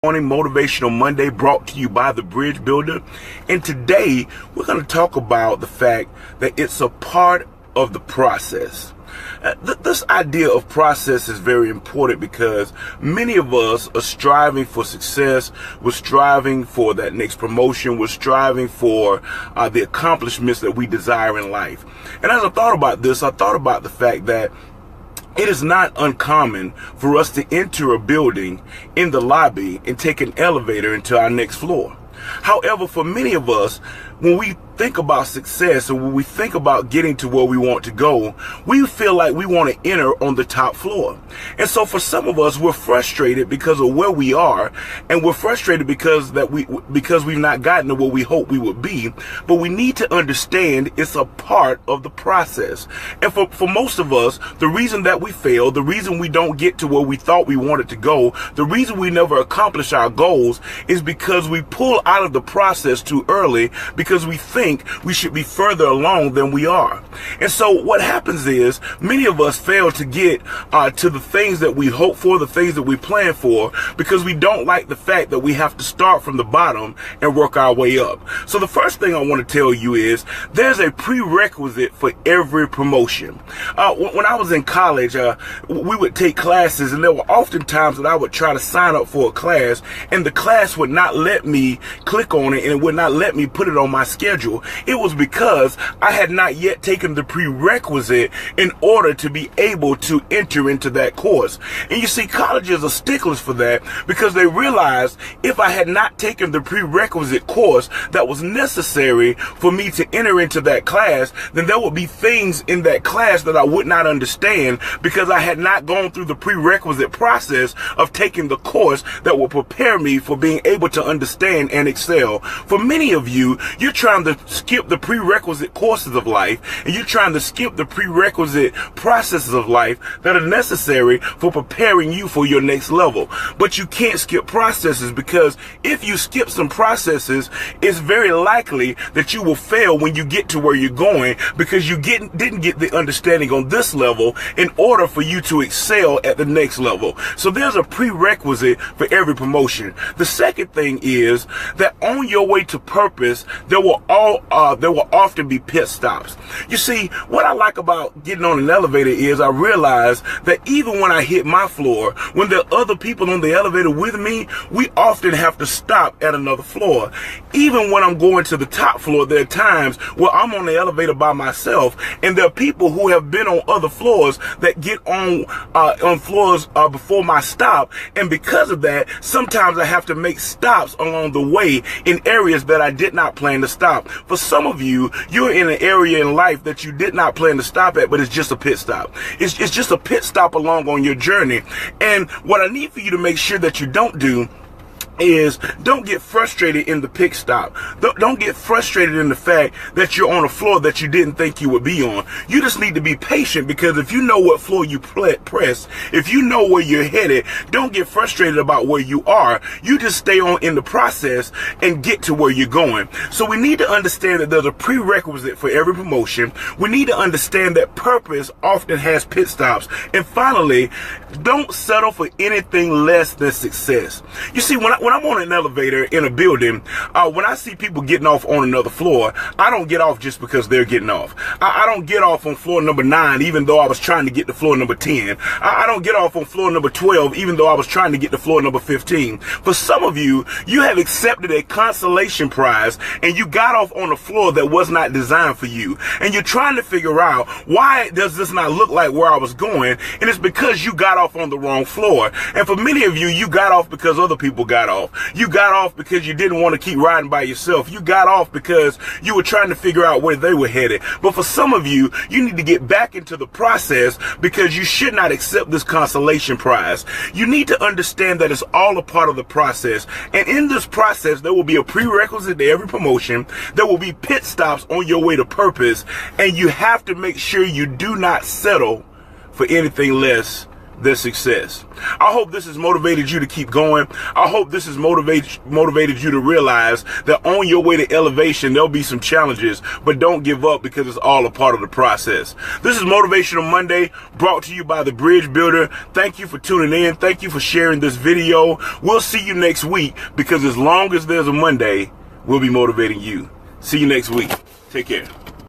Morning Motivational Monday, brought to you by the Bridge Builder. And today we're going to talk about the fact that it's a part of the process. This idea of process is very important because many of us are striving for success. We're striving for that next promotion. We're striving for the accomplishments that we desire in life. And as I thought about this, I thought about the fact that it is not uncommon for us to enter a building in the lobby and take an elevator into our next floor. However, for many of us, when we think about success and when we think about getting to where we want to go, we feel like we want to enter on the top floor. And so for some of us, we're frustrated because of where we are, and we're frustrated because we've not gotten to where we hope we would be. But we need to understand it's a part of the process. And for most of us, the reason that we fail, the reason we don't get to where we thought we wanted to go, the reason we never accomplish our goals is because we pull out of the process too early, because we think we should be further along than we are. And so what happens is many of us fail to get to the things that we hope for, the things that we plan for, because we don't like the fact that we have to start from the bottom and work our way up. So the first thing I want to tell you is there's a prerequisite for every promotion. When I was in college, we would take classes, and there were often times that I would try to sign up for a class, and the class would not let me click on it, and it would not let me put it on my schedule. It was because I had not yet taken the prerequisite in order to be able to enter into that course. And you see, colleges are sticklers for that, because they realized if I had not taken the prerequisite course that was necessary for me to enter into that class, then there would be things in that class that I would not understand, because I had not gone through the prerequisite process of taking the course that would prepare me for being able to understand and excel. For many of you, you're trying to skip the prerequisite courses of life, and you're trying to skip the prerequisite processes of life that are necessary for preparing you for your next level. But you can't skip processes, because if you skip some processes, it's very likely that you will fail when you get to where you're going, because you didn't get the understanding on this level in order for you to excel at the next level. So there's a prerequisite for every promotion. The second thing is that on your way to purpose, there will often be pit stops. You see, what I like about getting on an elevator is I realize that even when I hit my floor, when there are other people on the elevator with me, we often have to stop at another floor. Even when I'm going to the top floor, there are times where I'm on the elevator by myself, and there are people who have been on other floors that get on floors before my stop, and because of that, sometimes I have to make stops along the way in areas that I did not plan to stop. For some of you, you're in an area in life that you did not plan to stop at, but it's just a pit stop. It's just a pit stop along on your journey. And what I need for you to make sure that you don't do is don't get frustrated in the pit stop. Don't get frustrated in the fact that you're on a floor that you didn't think you would be on. You just need to be patient, because if you know what floor you press, if you know where you're headed, don't get frustrated about where you are. You just stay on in the process and get to where you're going. So we need to understand that there's a prerequisite for every promotion. We need to understand that purpose often has pit stops. And finally, don't settle for anything less than success. You see, when I'm on an elevator in a building, when I see people getting off on another floor, I don't get off just because they're getting off. I don't get off on floor number 9, even though I was trying to get to floor number 10. I don't get off on floor number 12, even though I was trying to get to floor number 15. For some of you, you have accepted a consolation prize, and you got off on a floor that was not designed for you. And you're trying to figure out, why does this not look like where I was going? And it's because you got off on the wrong floor. And for many of you, you got off because other people got off. You got off because you didn't want to keep riding by yourself. You got off because you were trying to figure out where they were headed. But for some of you, you need to get back into the process, because you should not accept this consolation prize. You need to understand that it's all a part of the process. And in this process, there will be a prerequisite to every promotion. There will be pit stops on your way to purpose. And you have to make sure you do not settle for anything less their success. I hope this has motivated you to keep going. I hope this has motivated you to realize that on your way to elevation, there'll be some challenges, but don't give up because it's all a part of the process. This is Motivational Monday, brought to you by The Bridge Builder. Thank you for tuning in. Thank you for sharing this video. We'll see you next week, because as long as there's a Monday, we'll be motivating you. See you next week. Take care.